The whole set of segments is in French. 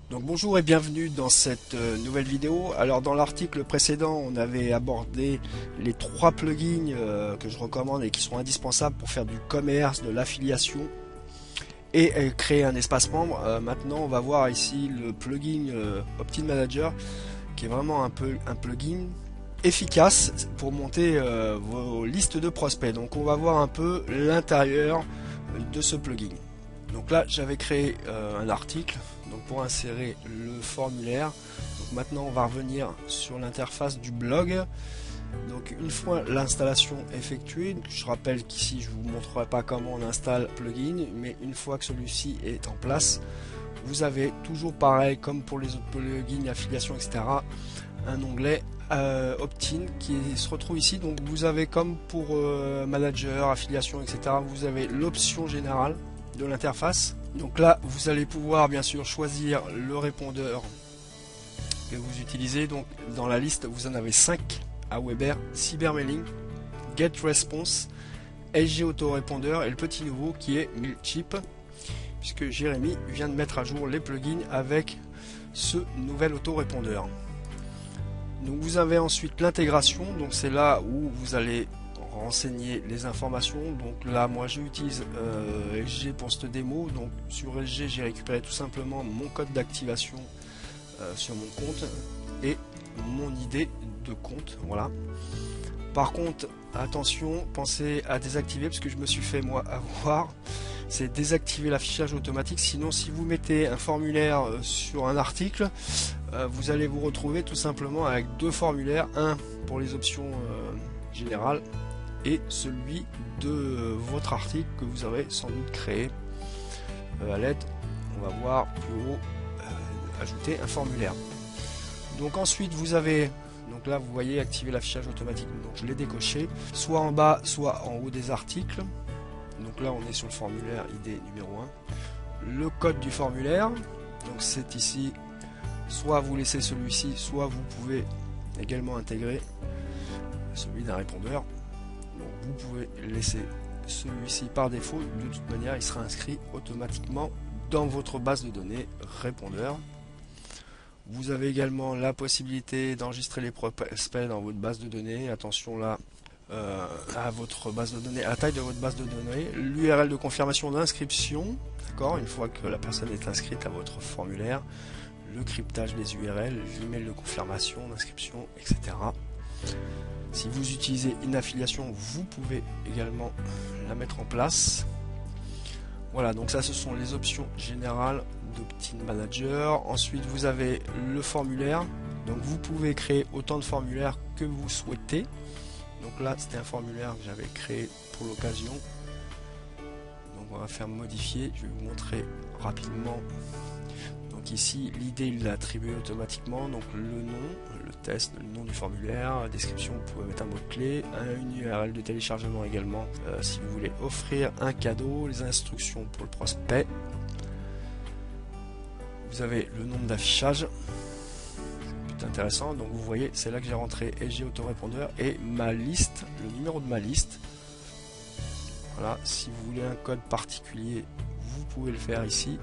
Donc bonjour et bienvenue dans cette nouvelle vidéo. Alors dans l'article précédent, on avait abordé les trois plugins que je recommande et qui sont indispensables pour faire du commerce, de l'affiliation et créer un espace membre. Maintenant, on va voir ici le plugin Opt-in Manager qui est vraiment un plugin efficace pour monter vos listes de prospects. Donc on va voir un peu l'intérieur de ce plugin. Donc là, j'avais créé un article donc pour insérer le formulaire. Donc maintenant, on va revenir sur l'interface du blog. Donc une fois l'installation effectuée, je rappelle qu'ici je vous montrerai pas comment on installe plugin, mais une fois que celui-ci est en place, vous avez toujours pareil comme pour les autres plugins, affiliation, etc. un onglet opt-in qui se retrouve ici. Donc vous avez comme pour manager, affiliation, etc. vous avez l'option générale de l'interface. Donc là vous allez pouvoir bien sûr choisir le répondeur que vous utilisez. Donc dans la liste vous en avez 5: Aweber, Cybermailing, GetResponse, SG Autorépondeur et le petit nouveau qui est Mailchimp, puisque Jérémy vient de mettre à jour les plugins avec ce nouvel autorépondeur. Donc vous avez ensuite l'intégration, donc c'est là où vous allez renseigner les informations. Donc là moi j'utilise SG pour cette démo. Donc sur SG j'ai récupéré tout simplement mon code d'activation sur mon compte et mon idée de compte. Voilà. Par contre attention, pensez à désactiver parce que je me suis fait moi avoir. C'est désactiver l'affichage automatique. Sinon si vous mettez un formulaire sur un article, vous allez vous retrouver tout simplement avec deux formulaires, un pour les options générales et celui de votre article que vous avez sans doute créé à l'aide, on va voir plus haut, ajouter un formulaire. Donc ensuite vous avez, donc là vous voyez activer l'affichage automatique, donc je l'ai décoché, soit en bas soit en haut des articles. Donc là on est sur le formulaire ID numéro 1, le code du formulaire, donc c'est ici. Soit vous laissez celui-ci, soit vous pouvez également intégrer celui d'un répondeur. Donc vous pouvez laisser celui-ci par défaut, de toute manière il sera inscrit automatiquement dans votre base de données répondeur. Vous avez également la possibilité d'enregistrer les prospects dans votre base de données. Attention là à votre base de données, à la taille de votre base de données, l'URL de confirmation d'inscription, d'accord, une fois que la personne est inscrite à votre formulaire, le cryptage des URL, l'email de confirmation, d'inscription, etc. Si vous utilisez une affiliation, vous pouvez également la mettre en place. Voilà, donc ça ce sont les options générales d'Opt-in Manager. Ensuite vous avez le formulaire. Donc vous pouvez créer autant de formulaires que vous souhaitez. Donc là c'était un formulaire que j'avais créé pour l'occasion. Donc on va faire modifier, je vais vous montrer rapidement. Donc ici l'idée il l'a attribué automatiquement, donc le nom, le test, le nom du formulaire, la description, vous pouvez mettre un mot-clé, une URL de téléchargement également si vous voulez offrir un cadeau, les instructions pour le prospect. Vous avez le nombre d'affichage, c'est intéressant, donc vous voyez c'est là que j'ai rentré SG Autorépondeur et ma liste, le numéro de ma liste. Voilà, si vous voulez un code particulier, vous pouvez le faire ici.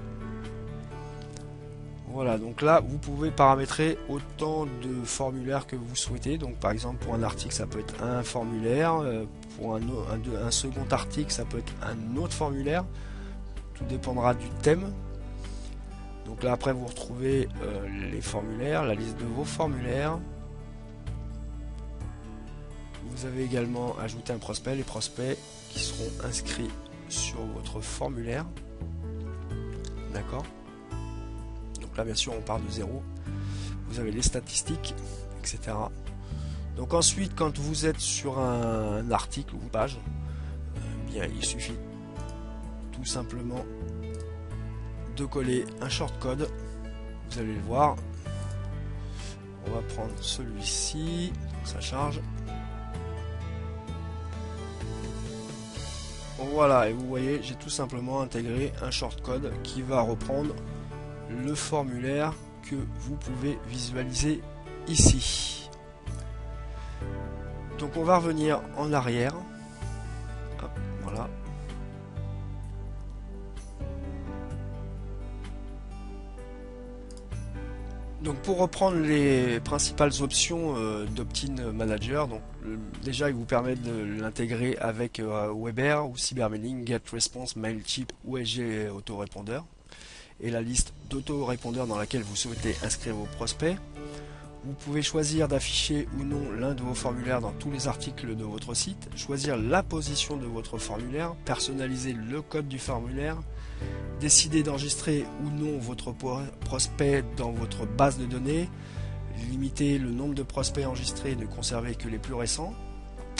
Voilà, donc là vous pouvez paramétrer autant de formulaires que vous souhaitez. Donc par exemple pour un article ça peut être un formulaire, pour un second article ça peut être un autre formulaire, tout dépendra du thème. Donc là après vous retrouvez les formulaires, la liste de vos formulaires. Vous avez également ajouté un prospect, les prospects qui seront inscrits sur votre formulaire. D'accord ? Là bien sûr on part de zéro, vous avez les statistiques, etc. Donc ensuite quand vous êtes sur un article ou une page, bien il suffit tout simplement de coller un shortcode. Vous allez le voir, on va prendre celui-ci, ça charge. Voilà, et vous voyez j'ai tout simplement intégré un shortcode qui va reprendre le formulaire que vous pouvez visualiser ici. Donc on va revenir en arrière. Hop, voilà. Donc pour reprendre les principales options d'Opt-in Manager, donc déjà il vous permet de l'intégrer avec Weber ou Cybermailing, GetResponse, Mailchimp ou SG Autorépondeur, et la liste d'autorépondeurs dans laquelle vous souhaitez inscrire vos prospects. Vous pouvez choisir d'afficher ou non l'un de vos formulaires dans tous les articles de votre site, choisir la position de votre formulaire, personnaliser le code du formulaire, décider d'enregistrer ou non votre prospect dans votre base de données, limiter le nombre de prospects enregistrés et ne conserver que les plus récents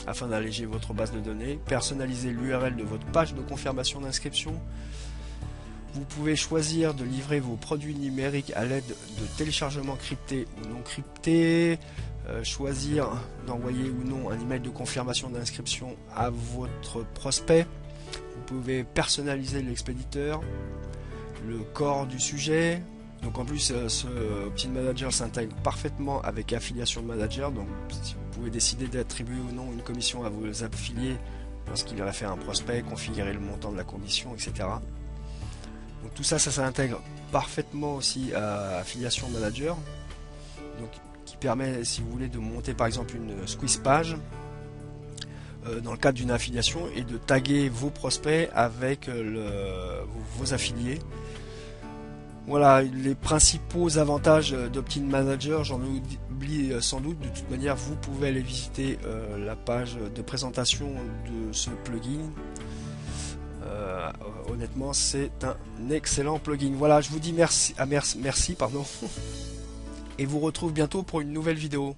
afin d'alléger votre base de données, personnaliser l'URL de votre page de confirmation d'inscription. Vous pouvez choisir de livrer vos produits numériques à l'aide de téléchargements cryptés ou non cryptés, choisir d'envoyer ou non un email de confirmation d'inscription à votre prospect. Vous pouvez personnaliser l'expéditeur, le corps du sujet. Donc en plus, ce Opt-in Manager s'intègre parfaitement avec Affiliation Manager. Donc si vous pouvez décider d'attribuer ou non une commission à vos affiliés lorsqu'il réfère un prospect, configurer le montant de la commission, etc. Donc tout ça, ça s'intègre parfaitement aussi à Affiliation Manager, donc qui permet, si vous voulez, de monter par exemple une squeeze page dans le cadre d'une affiliation et de taguer vos prospects avec vos affiliés. Voilà les principaux avantages d'Opt-in Manager. J'en oublie sans doute. De toute manière, vous pouvez aller visiter la page de présentation de ce plugin. Honnêtement, c'est un excellent plugin. Voilà, je vous dis merci, merci, pardon, et vous retrouve bientôt pour une nouvelle vidéo.